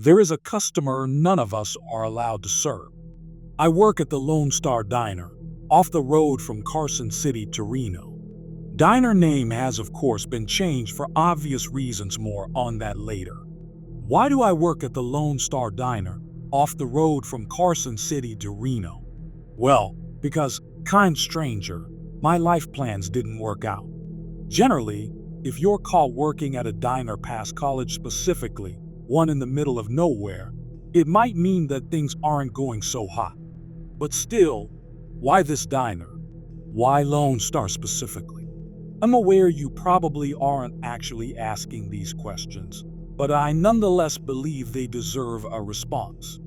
There is a customer none of us are allowed to serve. I work at the Lone Star Diner, off the road from Carson City to Reno. Diner name has of course been changed for obvious reasons, more on that later. Why do I work at the Lone Star Diner, off the road from Carson City to Reno? Well, because, kind stranger, my life plans didn't work out. Generally, if you're caught working at a diner past college, specifically one in the middle of nowhere, it might mean that things aren't going so hot. But still, why this diner? Why Lone Star specifically? I'm aware you probably aren't actually asking these questions, but I nonetheless believe they deserve a response.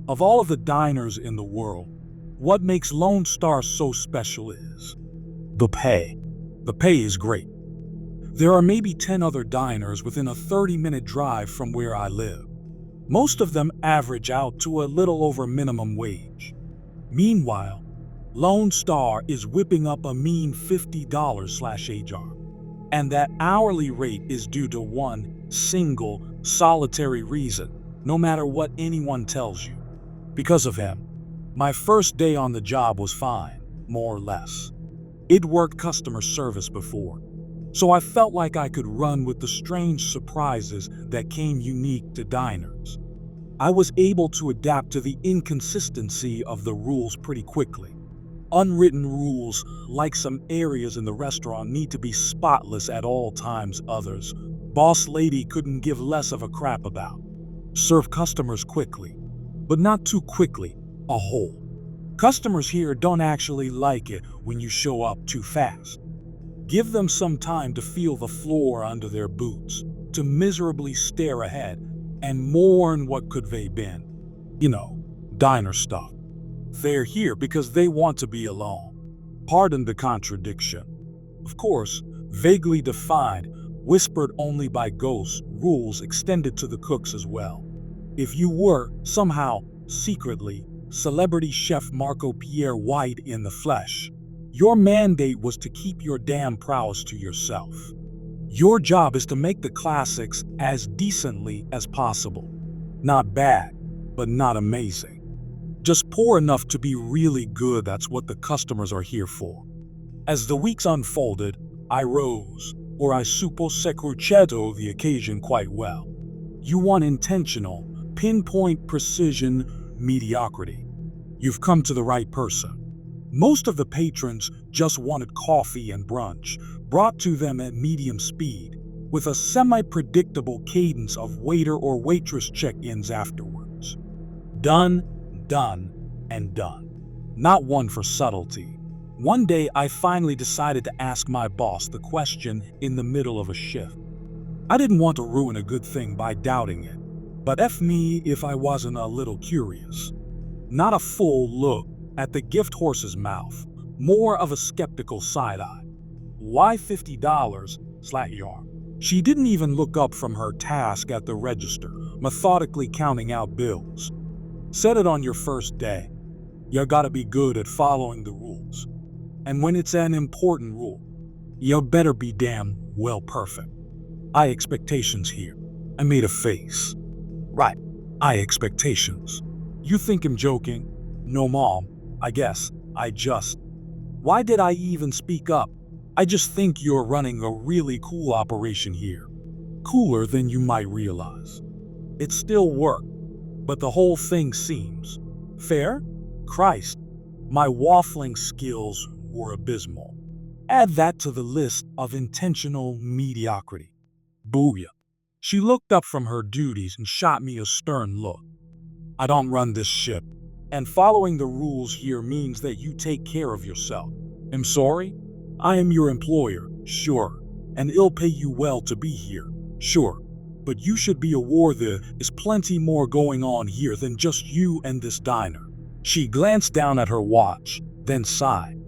Of all of the diners in the world, what makes Lone Star so special is the pay. The pay is great. There are maybe 10 other diners within a 30-minute drive from where I live. Most of them average out to a little over minimum wage. Meanwhile, Lone Star is whipping up a mean $50/HR. And that hourly rate is due to one single, solitary reason, no matter what anyone tells you. Because of him. My first day on the job was fine, more or less. I'd worked customer service before, so I felt like I could run with the strange surprises that came unique to diners. I was able to adapt to the inconsistency of the rules pretty quickly. Unwritten rules, like some areas in the restaurant need to be spotless at all times, others, boss lady couldn't give less of a crap about. Serve customers quickly, but not too quickly, a whole. Customers here don't actually like it when you show up too fast. Give them some time to feel the floor under their boots, to miserably stare ahead and mourn what could they been. Diner stuff. They're here because they want to be alone. Pardon the contradiction. Of course, vaguely defined, whispered only by ghosts, rules extended to the cooks as well. If you were, somehow, secretly, celebrity chef Marco Pierre White in the flesh, your mandate was to keep your damn prowess to yourself. Your job is to make the classics as decently as possible. Not bad, but not amazing. Just poor enough to be really good. That's what the customers are here for. As the weeks unfolded, I rose, or I suppose secruchetto the occasion quite well. You want intentional, pinpoint precision, mediocrity. You've come to the right person. Most of the patrons just wanted coffee and brunch, brought to them at medium speed, with a semi-predictable cadence of waiter or waitress check-ins afterwards. Done, and done. Not one for subtlety. One day I finally decided to ask my boss the question in the middle of a shift. I didn't want to ruin a good thing by doubting it, but F me if I wasn't a little curious. Not a full look at the gift horse's mouth, more of a skeptical side-eye. Why $50/yarn? She didn't even look up from her task at the register, methodically counting out bills. Set it on your first day. You gotta be good at following the rules. And when it's an important rule, you better be damn well perfect. High expectations here. I made a face. Right, high expectations. You think I'm joking? No, Mom, I guess, Why did I even speak up? I just think you're running a really cool operation here. Cooler than you might realize. It's still work, but the whole thing seems fair? Christ, my waffling skills were abysmal. Add that to the list of intentional mediocrity. Booyah. She looked up from her duties and shot me a stern look. I don't run this ship, and following the rules here means that you take care of yourself. I'm sorry? I am your employer, sure, and it'll pay you well to be here, sure. But you should be aware there is plenty more going on here than just you and this diner. She glanced down at her watch, then sighed.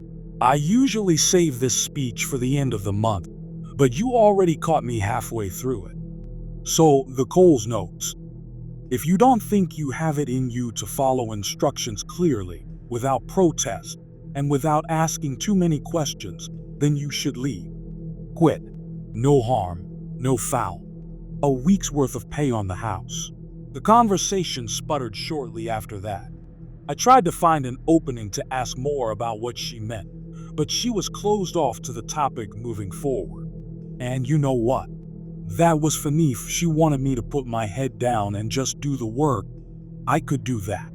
I usually save this speech for the end of the month, but you already caught me halfway through it. So, the Coles notes. If you don't think you have it in you to follow instructions clearly, without protest, and without asking too many questions, then you should leave. Quit. No harm, no foul. A week's worth of pay on the house. The conversation sputtered shortly after that. I tried to find an opening to ask more about what she meant, but she was closed off to the topic moving forward. And you know what? That was Fanif. She wanted me to put my head down and just do the work. I could do that.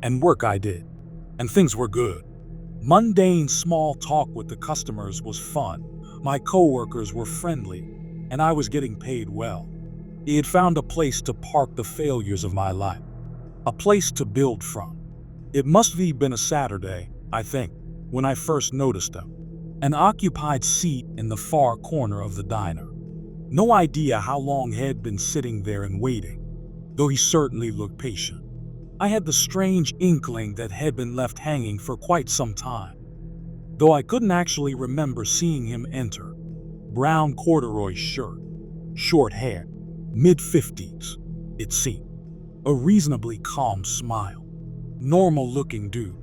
And work I did. And things were good. Mundane small talk with the customers was fun. My coworkers were friendly, and I was getting paid well. He had found a place to park the failures of my life. A place to build from. It must have been a Saturday, I think, when I first noticed him. An occupied seat in the far corner of the diner. No idea how long he had been sitting there and waiting, though he certainly looked patient. I had the strange inkling that had been left hanging for quite some time, though I couldn't actually remember seeing him enter. Brown corduroy shirt, short hair, mid-50s, it seemed. A reasonably calm smile. Normal-looking dude.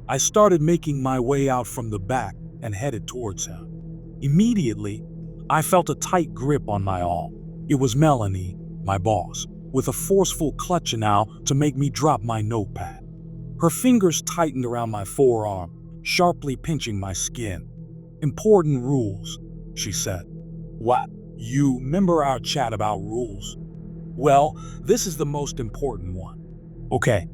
I started making my way out from the back and headed towards him. Immediately, I felt a tight grip on my arm. It was Melanie, my boss, with a forceful clutch now to make me drop my notepad. Her fingers tightened around my forearm, sharply pinching my skin. "Important rules," she said. "What? You remember our chat about rules? Well, this is the most important one. Okay.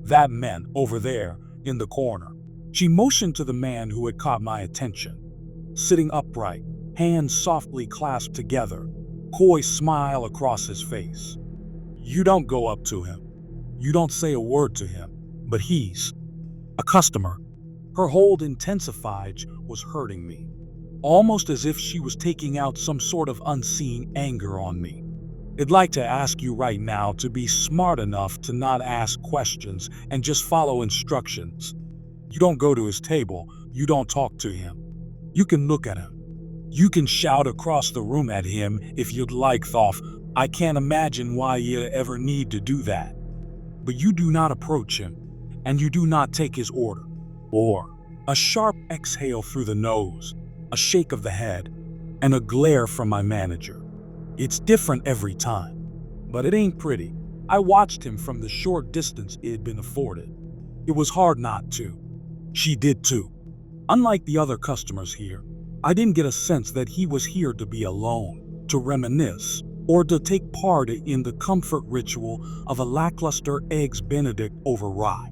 That man over there in the corner." She motioned to the man who had caught my attention. Sitting upright, hands softly clasped together, coy smile across his face. "You don't go up to him. You don't say a word to him, but he's a customer." Her hold intensified was hurting me, almost as if she was taking out some sort of unseen anger on me. "I'd like to ask you right now to be smart enough to not ask questions and just follow instructions. You don't go to his table, you don't talk to him. You can look at him. You can shout across the room at him if you'd like, Thoth. I can't imagine why you ever need to do that. But you do not approach him, and you do not take his order." Or a sharp exhale through the nose, a shake of the head, and a glare from my manager. It's different every time, but it ain't pretty. I watched him from the short distance it had been afforded. It was hard not to. She did too. Unlike the other customers here, I didn't get a sense that he was here to be alone, to reminisce, or to take part in the comfort ritual of a lackluster Eggs Benedict over rye.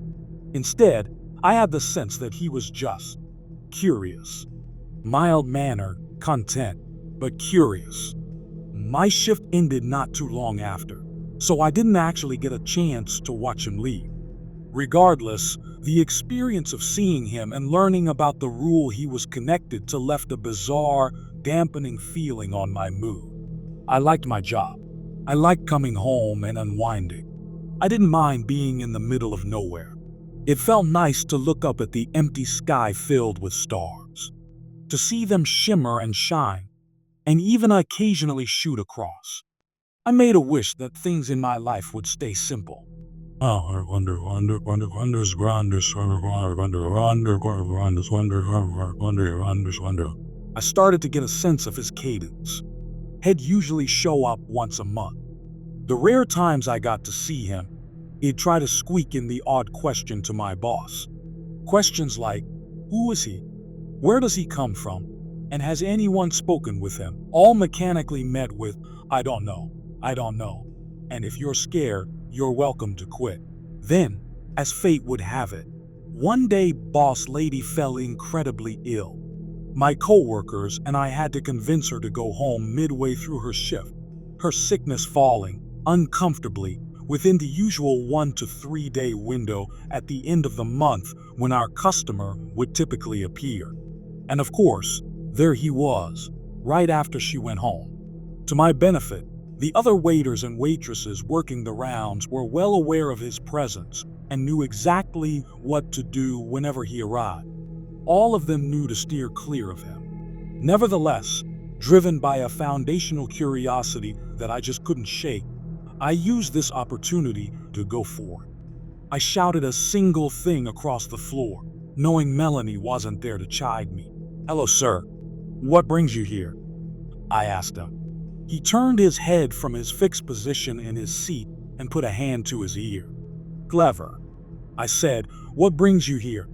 Instead, I had the sense that he was just curious. Mild-mannered, content, but curious. My shift ended not too long after, so I didn't actually get a chance to watch him leave. Regardless, the experience of seeing him and learning about the rule he was connected to left a bizarre, dampening feeling on my mood. I liked my job. I liked coming home and unwinding. I didn't mind being in the middle of nowhere. It felt nice to look up at the empty sky filled with stars, to see them shimmer and shine, and even occasionally shoot across. I made a wish that things in my life would stay simple. I started to get a sense of his cadence. He'd usually show up once a month. The rare times I got to see him, he'd try to squeak in the odd question to my boss. Questions like, who is he? Where does he come from? And has anyone spoken with him? All mechanically met with, I don't know. And if you're scared, you're welcome to quit. Then, as fate would have it, one day boss lady fell incredibly ill. My coworkers and I had to convince her to go home midway through her shift, her sickness falling, uncomfortably, within the usual 1 to 3 day window at the end of the month when our customer would typically appear. And of course, there he was, right after she went home. To my benefit, the other waiters and waitresses working the rounds were well aware of his presence and knew exactly what to do whenever he arrived. All of them knew to steer clear of him. Nevertheless, driven by a foundational curiosity that I just couldn't shake, I used this opportunity to go for it. I shouted a single thing across the floor, knowing Melanie wasn't there to chide me. "Hello, sir. What brings you here?" I asked him. He turned his head from his fixed position in his seat and put a hand to his ear. Clever. I said, "What brings you here?"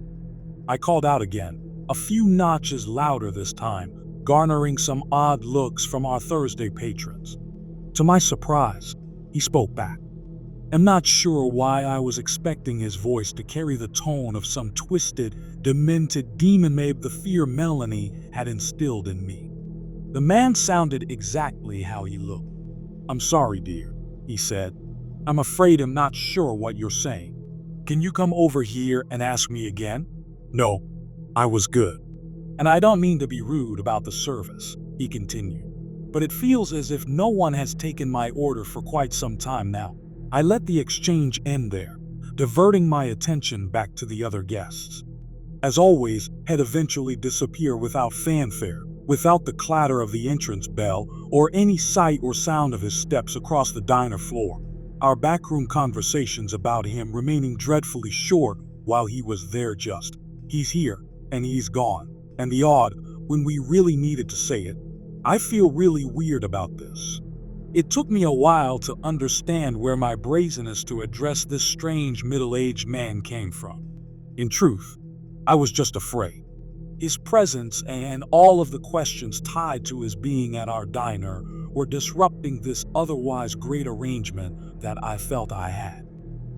I called out again, a few notches louder this time, garnering some odd looks from our Thursday patrons. To my surprise, he spoke back. I'm not sure why I was expecting his voice to carry the tone of some twisted, demented demon, maybe the fear Melanie had instilled in me. The man sounded exactly how he looked. "I'm sorry, dear," he said. "I'm afraid I'm not sure what you're saying. Can you come over here and ask me again?" "No, I was good. And I don't mean to be rude about the service," he continued, "but it feels as if no one has taken my order for quite some time now." I let the exchange end there, diverting my attention back to the other guests. As always, Head eventually disappeared without fanfare, without the clatter of the entrance bell, or any sight or sound of his steps across the diner floor. Our backroom conversations about him remaining dreadfully short while he was there, just, he's here, and he's gone, and the odd, when we really needed to say it. I feel really weird about this. It took me a while to understand where my brazenness to address this strange middle-aged man came from. In truth, I was just afraid. His presence and all of the questions tied to his being at our diner were disrupting this otherwise great arrangement that I felt I had.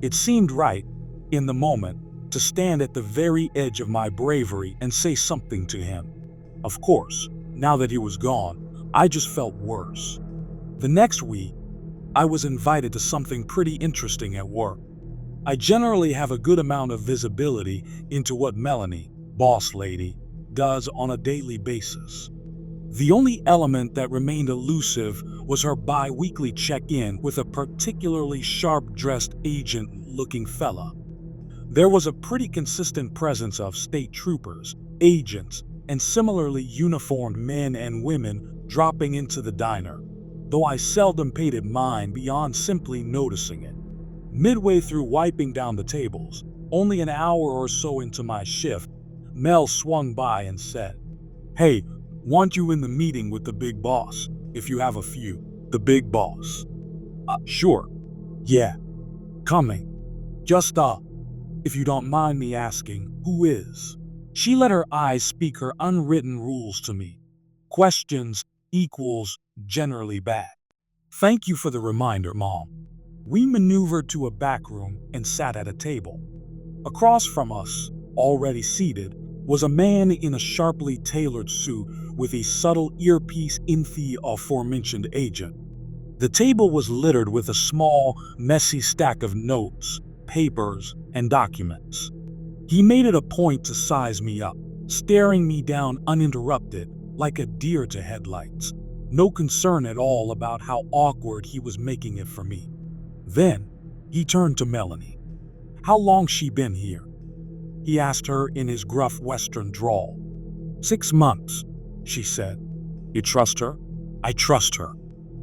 It seemed right, in the moment, to stand at the very edge of my bravery and say something to him. Of course, now that he was gone, I just felt worse. The next week, I was invited to something pretty interesting at work. I generally have a good amount of visibility into what Melanie, boss lady, does on a daily basis. The only element that remained elusive was her bi-weekly check-in with a particularly sharp-dressed agent-looking fella. There was a pretty consistent presence of state troopers, agents, and similarly uniformed men and women dropping into the diner, though I seldom paid it mind beyond simply noticing it. Midway through wiping down the tables, only an hour or so into my shift, Mel swung by and said, "Hey, want you in the meeting with the big boss, if you have a few." "The big boss?" Sure. Yeah. Coming. Just, if you don't mind me asking, who is?" She let her eyes speak her unwritten rules to me. Questions equals generally bad. "Thank you for the reminder, Mom." We maneuvered to a back room and sat at a table. Across from us, already seated, was a man in a sharply tailored suit with a subtle earpiece in the aforementioned agent. The table was littered with a small, messy stack of notes, papers, and documents. He made it a point to size me up, staring me down uninterrupted, like a deer to headlights. No concern at all about how awkward he was making it for me. Then, he turned to Melanie. "How long she been here?" he asked her in his gruff Western drawl. 6 months, she said. "You trust her?" "I trust her."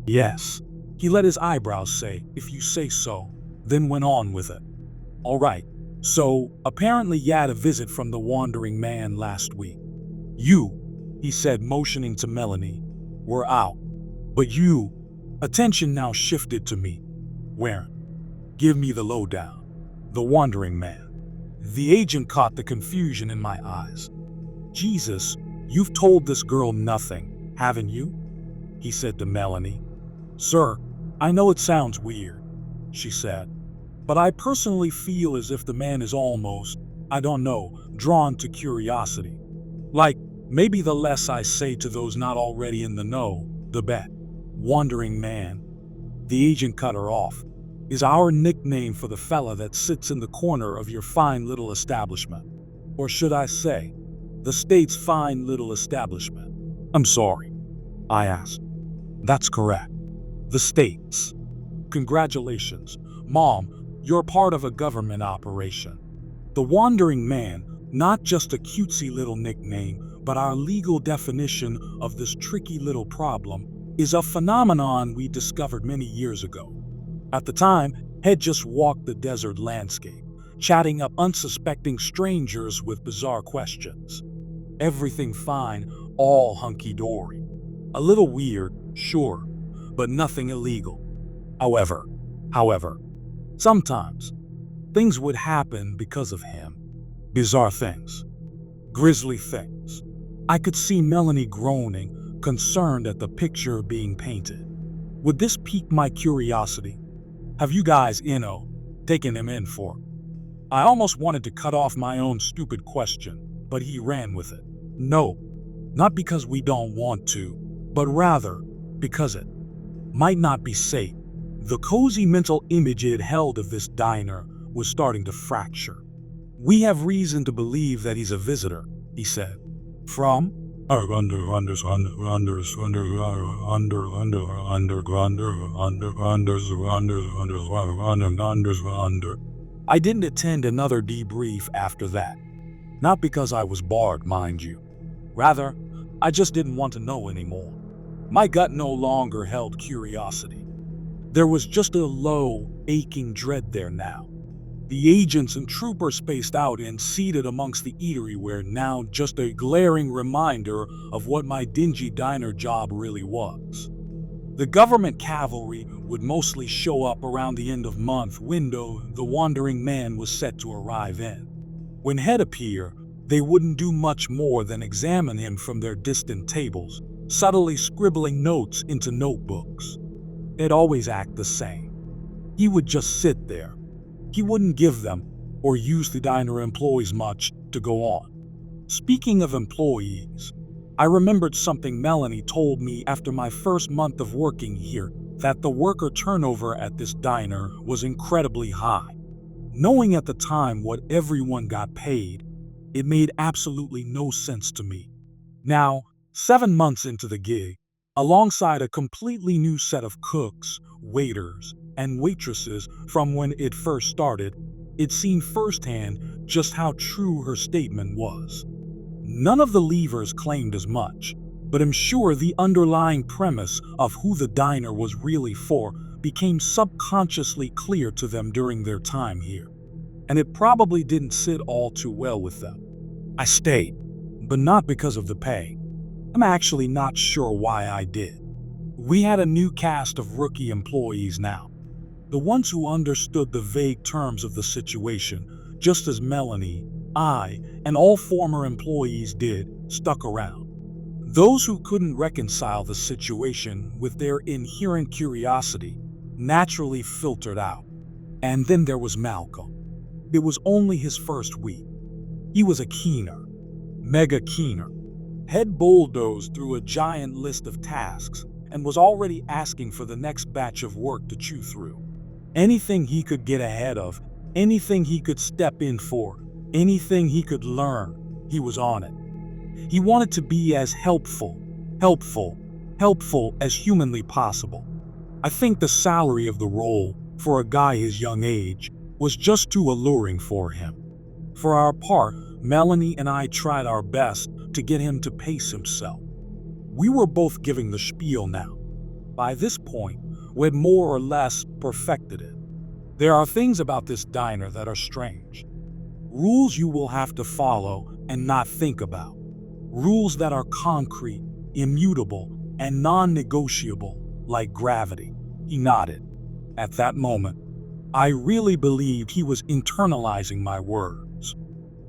"Yes." He let his eyebrows say, "If you say so," then went on with it. "All right, so apparently you had a visit from the wandering man last week. You," he said, motioning to Melanie, "were out. But you," attention now shifted to me, "weren't. Give me the lowdown." "The wandering man." The agent caught the confusion in my eyes. "Jesus, you've told this girl nothing, haven't you?" he said to Melanie. "Sir, I know it sounds weird," she said, "but I personally feel as if the man is almost, I don't know, drawn to curiosity. Like, maybe the less I say to those not already in the know, the better." "Wandering man," the agent cut her off, "is our nickname for the fella that sits in the corner of your fine little establishment. Or should I say, the state's fine little establishment." "I'm sorry," I asked. "That's correct. The state's." "Congratulations, Mom, you're part of a government operation." The wandering man, not just a cutesy little nickname, but our legal definition of this tricky little problem, is a phenomenon we discovered many years ago. At the time, Head just walked the desert landscape, chatting up unsuspecting strangers with bizarre questions. Everything fine, all hunky-dory. A little weird, sure, but nothing illegal. However, Sometimes, things would happen because of him. Bizarre things. Grisly things. I could see Melanie groaning, concerned at the picture being painted. Would this pique my curiosity? Have you guys, taken him in for? I almost wanted to cut off my own stupid question, but he ran with it. No, not because we don't want to, but rather because it might not be safe. The cozy mental image it held of this diner was starting to fracture. We have reason to believe that he's a visitor, he said. From? I didn't attend another debrief after that. Not because I was barred, mind you. Rather, I just didn't want to know anymore. My gut no longer held curiosity. There was just a low, aching dread there now. The agents and troopers spaced out and seated amongst the eatery were now just a glaring reminder of what my dingy diner job really was. The government cavalry would mostly show up around the end of month window the wandering man was set to arrive in. When he'd appear, they wouldn't do much more than examine him from their distant tables, subtly scribbling notes into notebooks. They'd always act the same. He would just sit there. He wouldn't give them, or use the diner employees much, to go on. Speaking of employees, I remembered something Melanie told me after my first month of working here, that the worker turnover at this diner was incredibly high. Knowing at the time what everyone got paid, it made absolutely no sense to me. Now, 7 months into the gig, alongside a completely new set of cooks, waiters, and waitresses from when it first started, it seemed firsthand just how true her statement was. None of the leavers claimed as much, but I'm sure the underlying premise of who the diner was really for became subconsciously clear to them during their time here. And it probably didn't sit all too well with them. I stayed, but not because of the pay. I'm actually not sure why I did. We had a new cast of rookie employees now. The ones who understood the vague terms of the situation, just as Melanie, I, and all former employees did, stuck around. Those who couldn't reconcile the situation with their inherent curiosity naturally filtered out. And then there was Malcolm. It was only his first week. He was a keener, mega keener, had bulldozed through a giant list of tasks and was already asking for the next batch of work to chew through. Anything he could get ahead of, anything he could step in for, anything he could learn, he was on it. He wanted to be as helpful as humanly possible. I think the salary of the role, for a guy his young age, was just too alluring for him. For our part, Melanie and I tried our best to get him to pace himself. We were both giving the spiel now. By this point, we'd more or less perfected it. There are things about this diner that are strange. Rules you will have to follow and not think about. Rules that are concrete, immutable, and non-negotiable, like gravity. He nodded. At that moment, I really believed he was internalizing my words.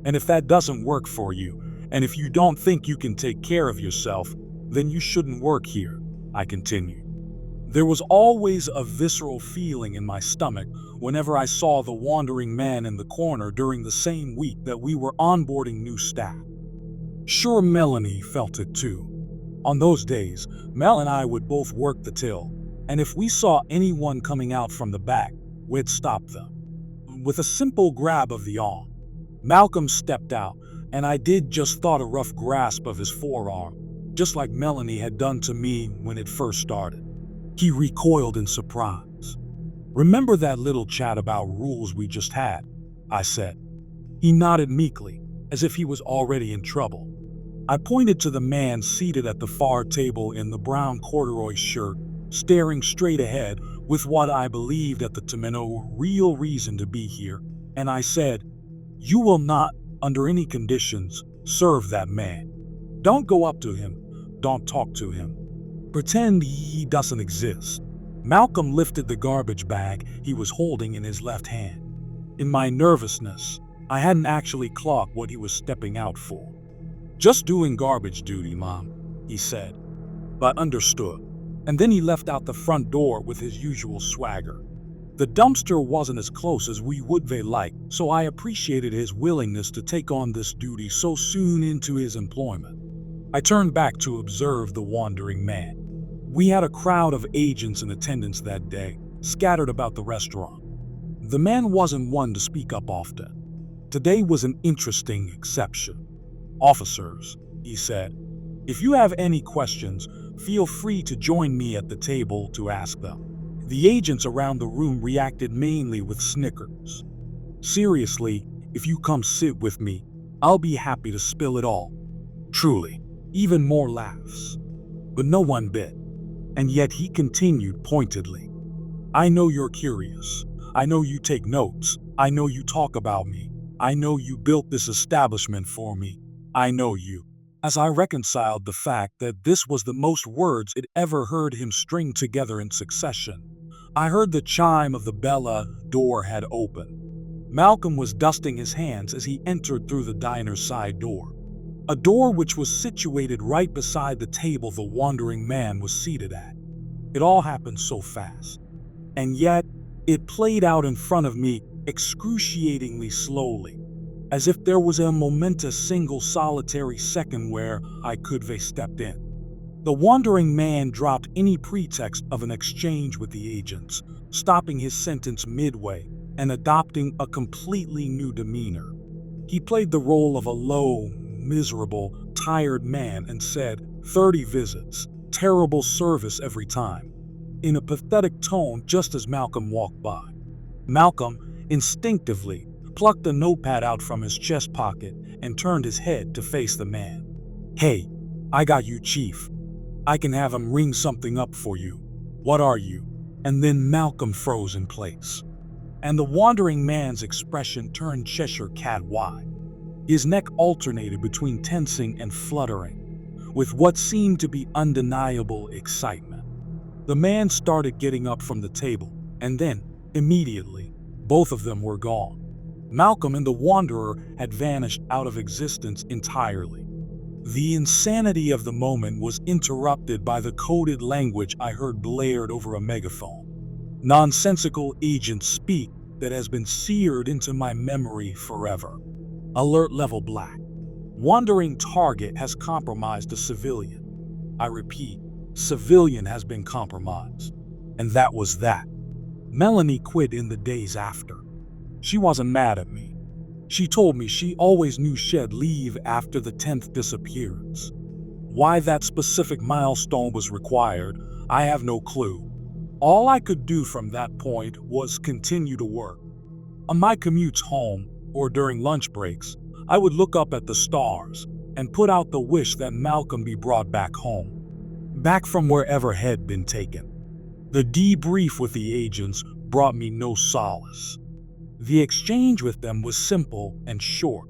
And if that doesn't work for you, and if you don't think you can take care of yourself, then you shouldn't work here, I continued. There was always a visceral feeling in my stomach whenever I saw the wandering man in the corner during the same week that we were onboarding new staff. Sure, Melanie felt it too. On those days, Mel and I would both work the till, and if we saw anyone coming out from the back, we'd stop them. With a simple grab of the arm, Malcolm stepped out, and I did just thought a rough grasp of his forearm, just like Melanie had done to me when it first started. He recoiled in surprise. "Remember that little chat about rules we just had?" I said. He nodded meekly, as if he was already in trouble. I pointed to the man seated at the far table in the brown corduroy shirt, staring straight ahead with what I believed at the time no real reason to be here, and I said, "You will not, under any conditions, serve that man. Don't go up to him. Don't talk to him. Pretend he doesn't exist. Malcolm lifted the garbage bag he was holding in his left hand. In my nervousness, I hadn't actually clocked what he was stepping out for. "Just doing garbage duty, Mom," he said, but understood. And then he left out the front door with his usual swagger. The dumpster wasn't as close as we would like, so I appreciated his willingness to take on this duty so soon into his employment. I turned back to observe the wandering man. We had a crowd of agents in attendance that day, scattered about the restaurant. The man wasn't one to speak up often. Today was an interesting exception. "Officers," he said, "if you have any questions, feel free to join me at the table to ask them." The agents around the room reacted mainly with snickers. "Seriously, if you come sit with me, I'll be happy to spill it all." Truly, even more laughs. But no one bit. And yet he continued pointedly. "I know you're curious. I know you take notes. I know you talk about me. I know you built this establishment for me. I know you." As I reconciled the fact that this was the most words it ever heard him string together in succession, I heard the chime of the bell. Door had opened. Malcolm was dusting his hands as he entered through the diner's side door. A door which was situated right beside the table the wandering man was seated at. It all happened so fast. And yet, it played out in front of me excruciatingly slowly, as if there was a momentous single solitary second where I could have stepped in. The wandering man dropped any pretext of an exchange with the agents, stopping his sentence midway and adopting a completely new demeanor. He played the role of a low, miserable, tired man and said, 30 visits, terrible service every time," in a pathetic tone just as Malcolm walked by. Malcolm instinctively plucked a notepad out from his chest pocket and turned his head to face the man. "Hey, I got you, Chief. I can have him ring something up for you. What are you?" And then Malcolm froze in place. And the wandering man's expression turned Cheshire cat wide. His neck alternated between tensing and fluttering, with what seemed to be undeniable excitement. The man started getting up from the table, and then, immediately, both of them were gone. Malcolm and the Wanderer had vanished out of existence entirely. The insanity of the moment was interrupted by the coded language I heard blared over a megaphone. Nonsensical agents speak that has been seared into my memory forever. Alert level black. Wandering target has compromised a civilian. I repeat, civilian has been compromised. And that was that. Melanie quit in the days after. She wasn't mad at me. She told me she always knew she'd leave after the 10th disappearance. Why that specific milestone was required, I have no clue. All I could do from that point was continue to work. On my commutes home, or during lunch breaks, I would look up at the stars and put out the wish that Malcolm be brought back home, back from wherever had been taken. The debrief with the agents brought me no solace. The exchange with them was simple and short.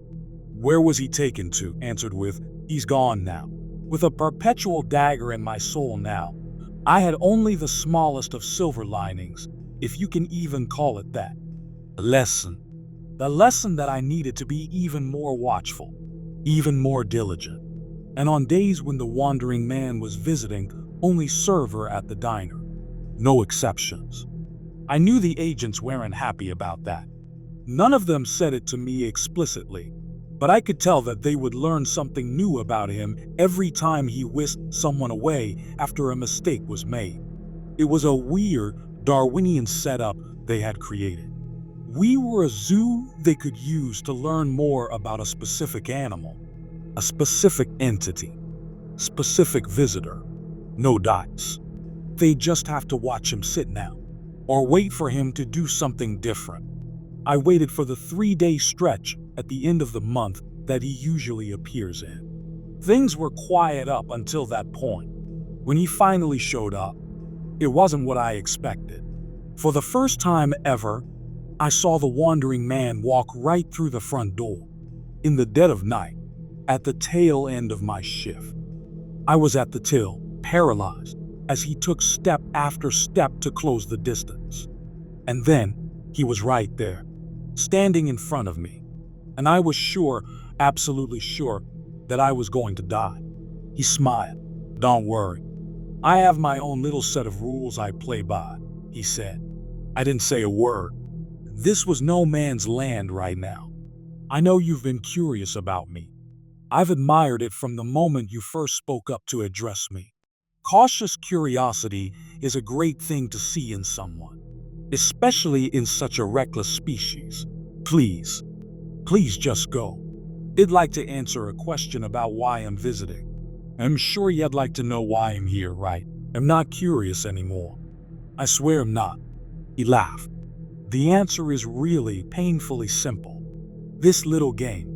"Where was he taken to?" answered with, "He's gone now." With a perpetual dagger in my soul now, I had only the smallest of silver linings, if you can even call it that. A lesson. The lesson that I needed to be even more watchful, even more diligent. And on days when the wandering man was visiting, only server at the diner. No exceptions. I knew the agents weren't happy about that. None of them said it to me explicitly, but I could tell that they would learn something new about him every time he whisked someone away after a mistake was made. It was a weird, Darwinian setup they had created. We were a zoo they could use to learn more about a specific animal, a specific entity, specific visitor. No dots. They just have to watch him sit now, or wait for him to do something different. I waited for the 3-day stretch at the end of the month that he usually appears in. Things were quiet up until that point. When he finally showed up, it wasn't what I expected. For the first time ever, I saw the wandering man walk right through the front door, in the dead of night, at the tail end of my shift. I was at the till, paralyzed, as he took step after step to close the distance. And then he was right there, standing in front of me. And I was sure, absolutely sure, that I was going to die. He smiled. "Don't worry. I have my own little set of rules I play by," he said. I didn't say a word. This was no man's land right now. "I know you've been curious about me. I've admired it from the moment you first spoke up to address me. Cautious curiosity is a great thing to see in someone, especially in such a reckless species. Please just go. I'd like to answer a question about why I'm visiting. I'm sure you'd like to know why I'm here, right? I'm not curious anymore." "I swear I'm not." He laughed. "The answer is really painfully simple. This little game,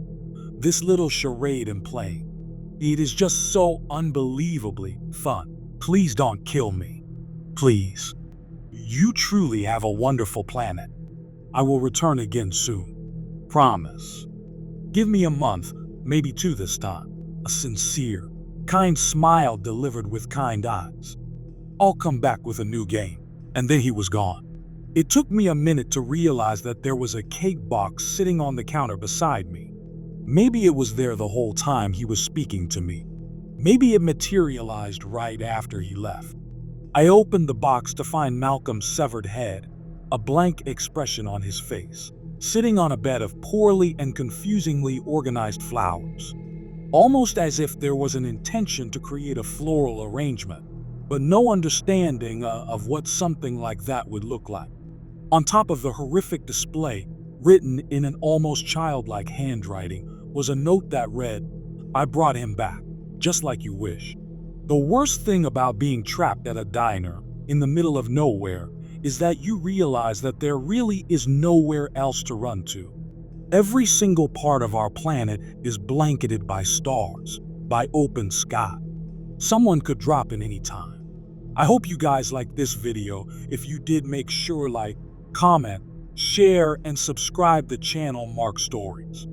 this little charade I'm playing, it is just so unbelievably fun. Please don't kill me. Please. You truly have a wonderful planet. I will return again soon. Promise. Give me a month, maybe two this time." A sincere, kind smile delivered with kind eyes. "I'll come back with a new game." And then he was gone. It took me a minute to realize that there was a cake box sitting on the counter beside me. Maybe it was there the whole time he was speaking to me. Maybe it materialized right after he left. I opened the box to find Malcolm's severed head, a blank expression on his face, sitting on a bed of poorly and confusingly organized flowers. Almost as if there was an intention to create a floral arrangement, but no understanding of what something like that would look like. On top of the horrific display, written in an almost childlike handwriting, was a note that read, "I brought him back, just like you wish." The worst thing about being trapped at a diner in the middle of nowhere is that you realize that there really is nowhere else to run to. Every single part of our planet is blanketed by stars, by open sky. Someone could drop in any time. I hope you guys liked this video. If you did, make sure like, comment, share, and subscribe the channel Mark Stories.